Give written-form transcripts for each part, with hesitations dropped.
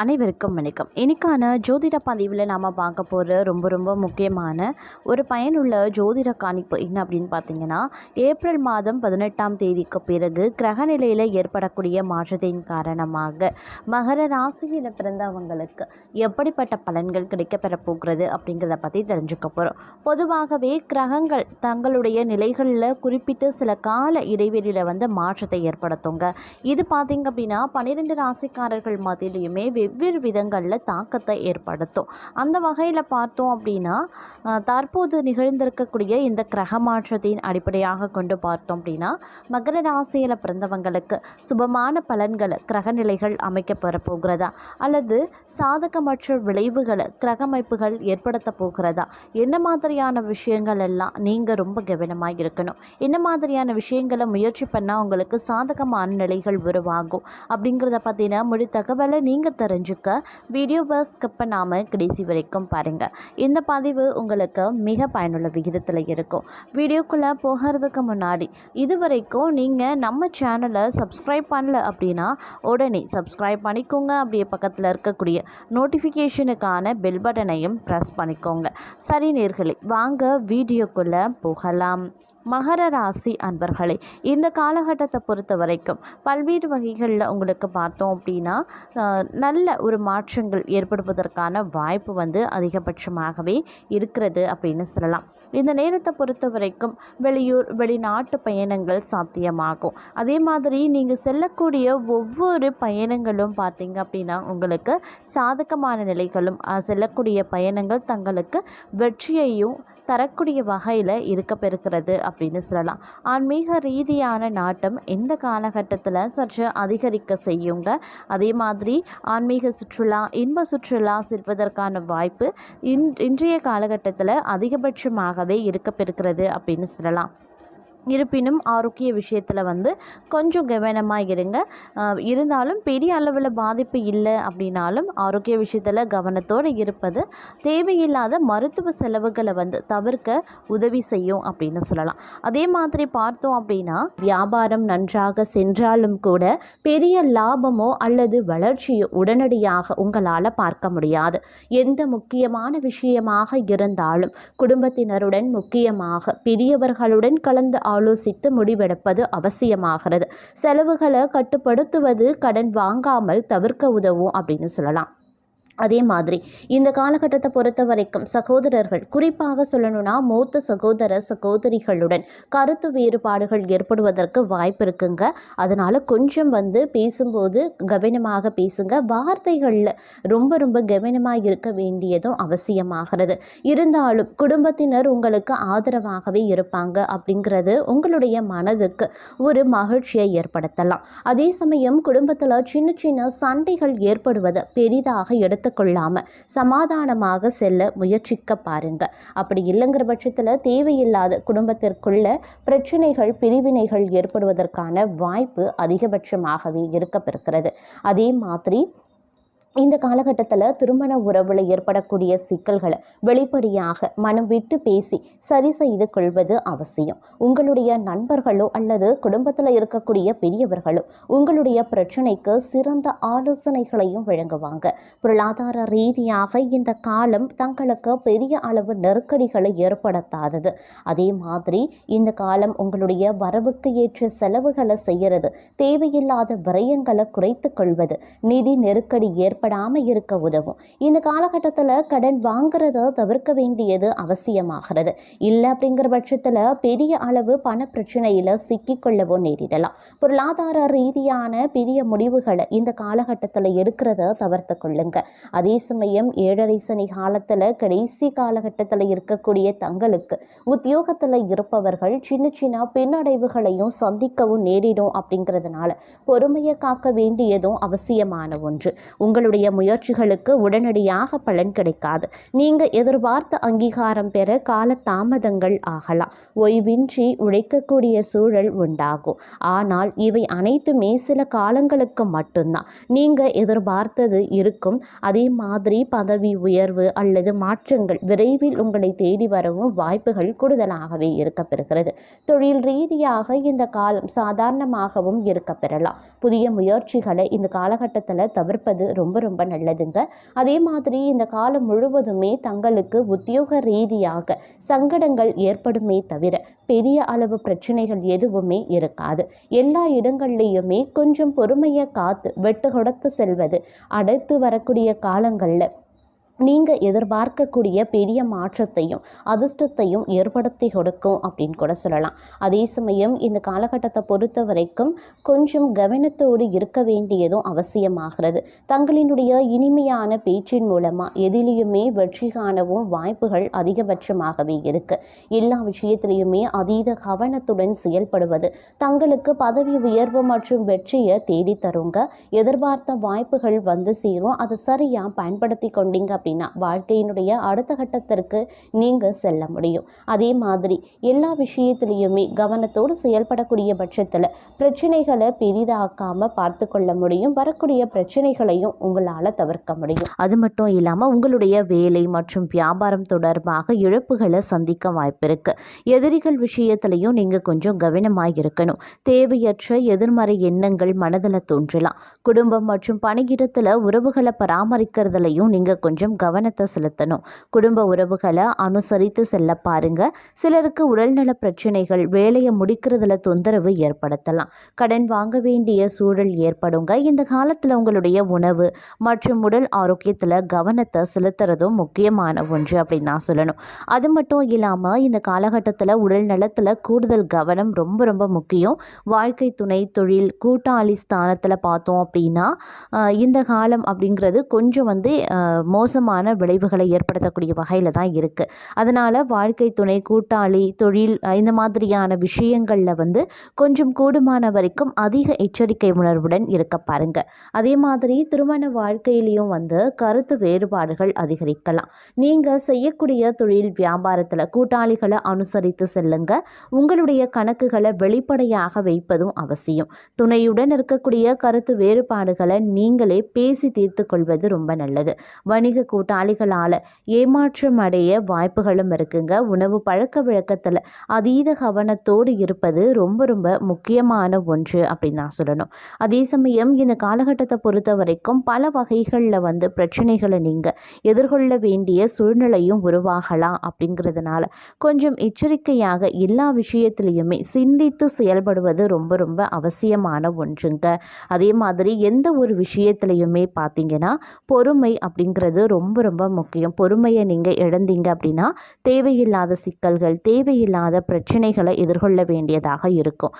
அனைவருக்கும் வணக்கம். இன்னைக்கான ஜோதிட பதிவில் நாம் பார்க்க போகிற ரொம்ப முக்கியமான ஒரு பயனுள்ள ஜோதிட காணிப்பு என்ன அப்படின்னு பார்த்தீங்கன்னா, ஏப்ரல் மாதம் 18ஆம் தேதிக்கு பிறகு கிரகநிலையில் ஏற்படக்கூடிய மாற்றத்தின் காரணமாக மகர ராசியில் பிறந்தவங்களுக்கு எப்படிப்பட்ட பலன்கள் கிடைக்கப்பெற போகிறது அப்படிங்கிறத பற்றி தெரிஞ்சுக்க போகிறோம். பொதுவாகவே கிரகங்கள் தங்களுடைய நிலைகளில் குறிப்பிட்டு சில கால இடைவெளியில் மாற்றத்தை ஏற்படுத்துங்க. இது பார்த்திங்க அப்படின்னா 12 ராசிக்காரர்கள் மத்தியிலையுமே வெவ்வேறு விதங்களில் தாக்கத்தை ஏற்படுத்தும். அந்த வகையில் பார்த்தோம் அப்படின்னா, தற்போது நிகழ்ந்திருக்கக்கூடிய இந்த கிரக மாற்றத்தின் அடிப்படையாக கொண்டு பார்த்தோம் அப்படின்னா, மகர ராசியில் பிறந்தவங்களுக்கு சுபமான பலன்களை கிரகநிலைகள் அமைக்கப்பெற போகிறதா, அல்லது சாதகமற்ற விளைவுகளை கிரகமைப்புகள் ஏற்படுத்த போகிறதா, என்ன மாதிரியான விஷயங்கள் எல்லாம் நீங்கள் ரொம்ப கவனமாக இருக்கணும், என்ன மாதிரியான விஷயங்களை முயற்சி பண்ணால் உங்களுக்கு சாதகமான நிலைகள் உருவாகும் அப்படிங்கிறத பற்றின முழு தகவலை நீங்கள் தெரிஞ்சுக்க வீடியோவை ஸ்கிப் பண்ணாமல் கடைசி வரைக்கும் பாருங்கள். இந்த பதிவு உங்களுக்கு மிக பயனுள்ள விகிதத்தில் இருக்கும். வீடியோக்குள்ளே போகிறதுக்கு முன்னாடி இதுவரைக்கும் நீங்கள் நம்ம சேனலை சப்ஸ்கிரைப் பண்ணல அப்படின்னா உடனே சப்ஸ்கிரைப் பண்ணிக்கோங்க. அப்படியே பக்கத்தில் இருக்கக்கூடிய நோட்டிஃபிகேஷனுக்கான பெல் பட்டனையும் ப்ரெஸ் பண்ணிக்கோங்க. சரி நேயர்களே, வாங்க வீடியோக்குள்ளே போகலாம். மகர ராசி அன்பர்களே, இந்த காலகட்டத்தை பொறுத்த வரைக்கும் பல்வேறு வகைகளில் உங்களுக்கு பார்த்தோம் அப்படின்னா நல்ல ஒரு மாற்றங்கள் ஏற்படுவதற்கான வாய்ப்பு அதிகபட்சமாகவே இருக்கிறது அப்படின்னு சொல்லலாம். இந்த நேரத்தை பொறுத்த வரைக்கும் வெளியூர் வெளிநாட்டு பயணங்கள் சாத்தியமாகும். அதே மாதிரி நீங்கள் செல்லக்கூடிய ஒவ்வொரு பயணங்களும் பார்த்தீங்க அப்படின்னா உங்களுக்கு சாதகமான நிலைகளும் செல்லக்கூடிய பயணங்கள் தங்களுக்கு வெற்றியையும் தரக்கூடிய வகையில் இருக்கப்பெறுகிறது அப்படின்னு சொல்லலாம். ஆன்மீக ரீதியான நாட்டம் இந்த காலகட்டத்தில் சற்று அதிகரிக்க செய்யுங்க. அதே மாதிரி ஆன்மீக சுற்றுலா, இன்ப சுற்றுலா செல்வதற்கான வாய்ப்பு இன்றைய காலகட்டத்தில் அதிகபட்சமாகவே இருக்கப்பெறுகிறது அப்படின்னு சொல்லலாம். இருப்பினும் ஆரோக்கிய விஷயத்தில் கொஞ்சம் கவனமாக இருங்க. இருந்தாலும் பெரிய அளவில் பாதிப்பு இல்லை அப்படின்னாலும் ஆரோக்கிய விஷயத்தில் கவனத்தோடு இருப்பது தேவையில்லாத மருத்துவ செலவுகளை தவிர்க்க உதவி செய்யும் அப்படின்னு சொல்லலாம். அதே மாதிரி பார்த்தோம் அப்படின்னா, வியாபாரம் நன்றாக சென்றாலும் கூட பெரிய லாபமோ அல்லது வளர்ச்சியோ உடனடியாக உங்களால் பார்க்க முடியாது. எந்த முக்கியமான விஷயமாக இருந்தாலும் குடும்பத்தினருடன், முக்கியமாக பெரியவர்களுடன் கலந்து ஆலோசித்து முடிவெடுப்பது அவசியமாகிறது. செலவுகளை கட்டுப்படுத்துவது கடன் வாங்காமல் தவிர்க்க உதவும் அப்படின்னு சொல்லலாம். அதே மாதிரி இந்த காலகட்டத்தை பொறுத்த வரைக்கும் சகோதரர்கள், குறிப்பாக சொல்லணும்னா மூத்த சகோதர சகோதரிகளுடன் கருத்து வேறுபாடுகள் ஏற்படுவதற்கு வாய்ப்பு இருக்குங்க. அதனால் கொஞ்சம் பேசும்போது கவனமாக பேசுங்க. வார்த்தைகளில் ரொம்ப கவனமாக இருக்க வேண்டியதும் அவசியமாகிறது. இருந்தாலும் குடும்பத்தினர் உங்களுக்கு ஆதரவாகவே இருப்பாங்க அப்படிங்கிறது உங்களுடைய மனதுக்கு ஒரு மகிழ்ச்சியை ஏற்படுத்தலாம். அதே சமயம் குடும்பத்தில் சின்ன சண்டைகள் ஏற்படுவதை பெரிதாக கொள்ளாம சமாதானமாக செல்ல முயற்சிக்க பாருங்க. அப்படி இல்லைங்கிற பட்சத்தில் தேவையில்லாத குடும்பத்திற்குள்ள பிரச்சனைகள், பிரிவினைகள் ஏற்படுவதற்கான வாய்ப்பு அதிகபட்சமாகவே இருக்கப்பெறுகிறது. அதே மாதிரி இந்த காலகட்டத்தில் திருமண உறவில் ஏற்படக்கூடிய சிக்கல்களை வெளிப்படையாக மனம் விட்டு பேசி சரி செய்து கொள்வது அவசியம். உங்களுடைய நண்பர்களோ அல்லது குடும்பத்தில் இருக்கக்கூடிய பெரியவர்களோ உங்களுடைய பிரச்சனைக்கு சிறந்த ஆலோசனைகளையும் வழங்குவாங்க. பொருளாதார ரீதியாக இந்த காலம் தங்களுக்கு பெரிய அளவு நெருக்கடிகளை ஏற்படுத்தாதது. அதே மாதிரி இந்த காலம் உங்களுடைய வரவுக்கு ஏற்ற செலவுகளை செய்கிறது, தேவையில்லாத விரயங்களை குறைத்து கொள்வது, நிதி நெருக்கடி இருக்க உதவும். இந்த காலகட்டத்தில் கடன் வாங்குறத தவிர்க்க வேண்டியது அவசியமாகிறது. இல்லை அப்படிங்கிற பட்சத்தில் பெரிய அளவு பண பிரச்சனையில் சிக்கிக்கொள்ளவோ நேரிடலாம். பொருளாதார ரீதியான பெரிய முடிவுகளை இந்த காலகட்டத்தில் எடுக்கிறத தவிர்த்து கொள்ளுங்க. அதே சமயம் 7.5 சனி காலத்தில் கடைசி காலகட்டத்தில் இருக்கக்கூடிய தங்களுக்கு உத்தியோகத்தில் இருப்பவர்கள் சின்ன பின்னடைவுகளையும் சந்திக்கவும் நேரிடும். அப்படிங்கிறதுனால பொறுமையை காக்க வேண்டியதும் அவசியமான ஒன்று. உங்களுடைய முயற்சிகளுக்கு உடனடியாக பலன் கிடைக்காது. நீங்க எதிர்பார்த்த அங்கீகாரம் பெற கால தாமதங்கள் ஆகலாம். ஓய்வின்றி உழைக்கக்கூடிய சூழல் உண்டாகும். ஆனால் இவை அனைத்துமே சில காலங்களுக்கு மட்டும்தான். நீங்க எதிர்பார்த்தது இருக்கும். அதே மாதிரி பதவி உயர்வு அல்லது மாற்றங்கள் விரைவில் உங்களை தேடி வரவும் வாய்ப்புகள் கூடுதலாகவே இருக்கப்பெறுகிறது. தொழில் ரீதியாக இந்த காலம் சாதாரணமாகவும் இருக்கப்பெறலாம். புதிய முயற்சிகளை இந்த காலகட்டத்தில் தவிர்ப்பது ரொம்ப ரொம்ப நல்லதுங்க. அதே மாதிரி இந்த காலம் முழுவதுமே தங்களுக்கு உத்தியோக ரீதியாக சங்கடங்கள் ஏற்படுமே தவிர பெரிய அளவு பிரச்சனைகள் எதுவுமே இருக்காது. எல்லா இடங்கள்லையுமே கொஞ்சம் பொறுமையை காத்து வெட்டு கொடுத்து செல்வது அடுத்து வரக்கூடிய காலங்களில் நீங்கள் எதிர்பார்க்கக்கூடிய பெரிய மாற்றத்தையும் அதிர்ஷ்டத்தையும் ஏற்படுத்தி கொடுக்கும் அப்படின்னு கூட சொல்லலாம். அதே சமயம் இந்த காலகட்டத்தை பொறுத்த வரைக்கும் கொஞ்சம் கவனத்தோடு இருக்க வேண்டியதும் அவசியமாகிறது. தங்களினுடைய இனிமையான பேச்சின் மூலமாக எதிலையுமே வெற்றி காணவும் வாய்ப்புகள் அதிகபட்சமாகவே இருக்குது. எல்லா விஷயத்திலையுமே அதீத கவனத்துடன் செயல்படுவது தங்களுக்கு பதவி உயர்வு மற்றும் வெற்றியை தேடி தருங்க. எதிர்பார்த்த வாய்ப்புகள் வந்து சேரும். அதை சரியாக பயன்படுத்தி கொண்டீங்க அப்படின்னா வாழ்க்கையினுடைய அடுத்த கட்டத்திற்கு நீங்க செல்ல முடியும். அதே மாதிரி எல்லா விஷயத்திலையுமே கவனத்தோடு செயல்படக்கூடிய பட்சத்தில் பிரச்சனைகளை பெரிதாக்காம பார்த்து கொள்ள முடியும். வரக்கூடிய பிரச்சனைகளையும் உங்களால் தவிர்க்க முடியும். அது மட்டும் இல்லாமல் உங்களுடைய வேலை மற்றும் வியாபாரம் தொடர்பாக இழப்புகளை சந்திக்க வாய்ப்பு இருக்கு. எதிரிகள் விஷயத்திலையும் நீங்க கொஞ்சம் கவனமாக இருக்கணும். தேவையற்ற எதிர்மறை எண்ணங்கள் மனதில் தோன்றலாம். குடும்பம் மற்றும் பணியிடத்தில் உறவுகளை பராமரிக்கிறதுலையும் நீங்க கொஞ்சம் கவனத்தை செலுத்தணும். குடும்ப உறவுகளை அனுசரித்து செல்ல பாருங்க. சிலருக்கு உடல்நல பிரச்சனைகள் வேலையை முடிக்கிறதுல தொந்தரவு ஏற்படுத்தலாம். கடன் வாங்க வேண்டிய சூழல் ஏற்படுங்க. இந்த காலத்தில் உங்களுடைய உணவு மற்றும் உடல் ஆரோக்கியத்தில் கவனத்தை செலுத்துறதும் முக்கியமான ஒன்று அப்படின்னு நான் சொல்லணும். அது மட்டும் இல்லாமல் இந்த காலகட்டத்தில் உடல் நலத்தில் கூடுதல் கவனம் ரொம்ப ரொம்ப முக்கியம். வாழ்க்கை துணை, தொழில், கூட்டாளி ஸ்தானத்தில் பார்த்தோம் அப்படின்னா இந்த காலம் அப்படிங்கிறது கொஞ்சம் மோசமான விளைவுகளை ஏற்படுத்தக்கூடிய வகையில் தான் இருக்குது. அதனால் வாழ்க்கை துணை, கூட்டாளி, தொழில் இந்த மாதிரியான விஷயங்களில் கொஞ்சம் கூடுமான வரைக்கும் அதிக எச்சரிக்கை உணர்வுடன் இருக்க பாருங்க. அதே மாதிரி திருமண வாழ்க்கையிலையும் கருத்து வேறுபாடுகள் அதிகரிக்கலாம். நீங்கள் செய்யக்கூடிய தொழில் வியாபாரத்தில் கூட்டாளிகளை அனுசரித்து செல்லுங்க. உங்களுடைய கணக்குகளை வெளிப்படையாக வைப்பதும் அவசியம். துணையுடன் இருக்கக்கூடிய கருத்து வேறுபாடுகளை நீங்களே பேசி தீர்த்து கொள்வது ரொம்ப நல்லது. வணிக கூட்டாளிகளால் ஏமாற்றம் அடைய வாய்ப்புகளும் இருக்குங்க. உணவு பழக்க வழக்கத்தில் அதீத கவனத்தோடு இருப்பது ரொம்ப ரொம்ப முக்கியமான ஒன்று அப்படின்னு நான் சொல்லணும். அதே சமயம் இந்த காலகட்டத்தை பொறுத்த வரைக்கும் பல வகைகளில் பிரச்சனைகளை நீங்கள் எதிர்கொள்ள வேண்டிய சூழ்நிலையும் உருவாகலாம். அப்படிங்கிறதுனால கொஞ்சம் எச்சரிக்கையாக எல்லா விஷயத்திலையுமே சிந்தித்து செயல்படுவது ரொம்ப ரொம்ப அவசியமான ஒன்றுங்க. அதே மாதிரி எந்த ஒரு விஷயத்திலையுமே பார்த்தீங்கன்னா பொறுமை அப்படிங்கிறது ரொம்ப ரொம்ப முக்கியம். பொறுமையை நீங்கள் இழந்தீங்க அப்படின்னா தேவையில்லாத சிக்கல்கள், தேவையில்லாத பிரச்சனைகளை எதிர்கொள்ள வேண்டியதாக இருக்கும்.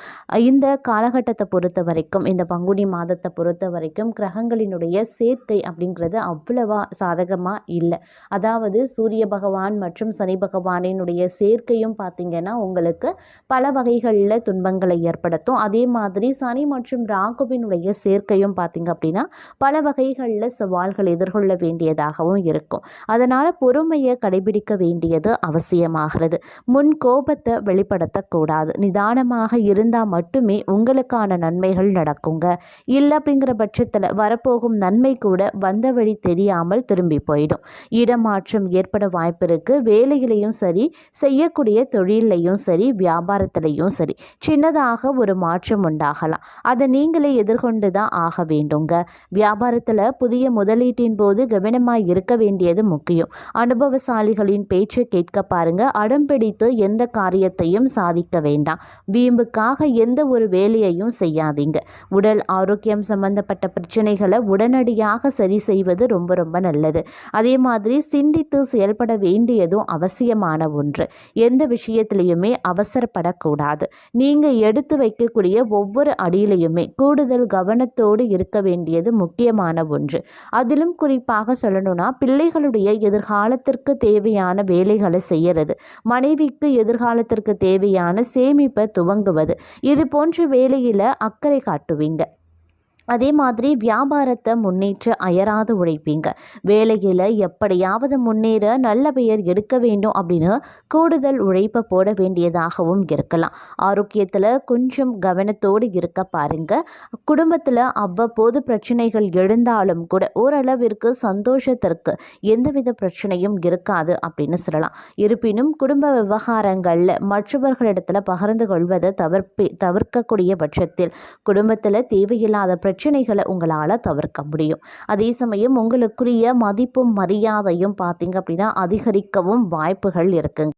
இந்த காலகட்டத்தை பொறுத்த வரைக்கும், இந்த பங்குனி மாதத்தை பொறுத்த வரைக்கும் கிரகங்களினுடைய சேர்க்கை அப்படிங்கிறது அவ்வளவா சாதகமாக இல்லை. அதாவது சூரிய பகவான் மற்றும் சனி பகவானினுடைய சேர்க்கையும் பார்த்தீங்கன்னா உங்களுக்கு பல வகைகளில் துன்பங்களை ஏற்படுத்தும். அதே மாதிரி சனி மற்றும் ராகுவினுடைய சேர்க்கையும் பார்த்தீங்க அப்படின்னா பல வகைகளில் சவால்கள் எதிர்கொள்ள வேண்டியதாகவும் இருக்கும். அதனால் பொறுமையை கடைபிடிக்க வேண்டியது அவசியமாகிறது. முன் கோபத்தை வெளிப்படுத்தக்கூடாது. நிதானமாக இருந்தால் மட்டுமே உங்களுக்கான நன்மைகள் நடக்குங்க. இல்லை அப்படிங்கிற பட்சத்தில் வரப்போகும் நன்மை கூட வந்த வழி தெரியாமல் திரும்பி போயிடும். இடமாற்றம் ஏற்பட வாய்ப்பு இருக்குது. வேலையிலையும் சரி, செய்யக்கூடிய தொழிலையும் சரி, வியாபாரத்திலையும் சரி சின்னதாக ஒரு மாற்றம் உண்டாகலாம். அதை நீங்களே எதிர்கொண்டு தான் ஆக வேண்டுங்க. வியாபாரத்தில் புதிய முதலீட்டின் போது கவனமாக இருக்க வேண்டியது முக்கியம். அனுபவசாலிகளின் பேச்சை கேட்க பாருங்க. அடம்பிடித்து எந்த காரியத்தையும் சாதிக்க வேண்டாம். வீம்புக்காக எந்த ஒரு வேலையையும் செய்யாதீங்க. உடல் ஆரோக்கியம் சம்பந்தப்பட்ட பிரச்சனைகளை உடனடியாக சரி செய்வது ரொம்ப ரொம்ப நல்லது. அதே மாதிரி சிந்தித்து செயல்பட வேண்டியதும் அவசியமான ஒன்று. எந்த விஷயத்திலையுமே அவசரப்படக்கூடாது. நீங்கள் எடுத்து வைக்கக்கூடிய ஒவ்வொரு அடியிலையுமே கூடுதல் கவனத்தோடு இருக்க வேண்டியது முக்கியமான ஒன்று. அதிலும் குறிப்பாக சொல்லணும்னா பிள்ளைகளுடைய எதிர்காலத்திற்கு தேவையான வேலைகளை செய்யறது, மனைவிக்கு எதிர்காலத்திற்கு தேவையான சேமிப்பை துவங்குவது, இது போன்ற வேலையில் அக்கறை காட்டுவீங்க. அதே மாதிரி வியாபாரத்தை முன்னேற்ற அயராது உழைப்பீங்க. வேலையில் எப்படியாவது முன்னேற நல்ல பெயர் எடுக்க வேண்டும் அப்படின்னு கூடுதல் உழைப்பை போட வேண்டியதாகவும் இருக்கலாம். ஆரோக்கியத்தில் கொஞ்சம் கவனத்தோடு இருக்க பாருங்க. குடும்பத்தில் அவ்வப்போது பிரச்சனைகள் எழுந்தாலும் கூட ஓரளவிற்கு சந்தோஷத்திற்கு எந்தவித பிரச்சனையும் இருக்காது அப்படின்னு சொல்லலாம். இருப்பினும் குடும்ப விவகாரங்களில் மற்றவர்களிடத்தில் பகிர்ந்து கொள்வதை தவிர்க்கக்கூடிய பட்சத்தில் குடும்பத்தில் தேவையில்லாத பிரச்சனைகளை உங்களால் தவிர்க்க முடியும். அதே சமயம் உங்களுக்குரிய மதிப்பும் மரியாதையும் பார்த்தீங்க அப்படின்னா அதிகரிக்கவும் வாய்ப்புகள் இருக்குங்க.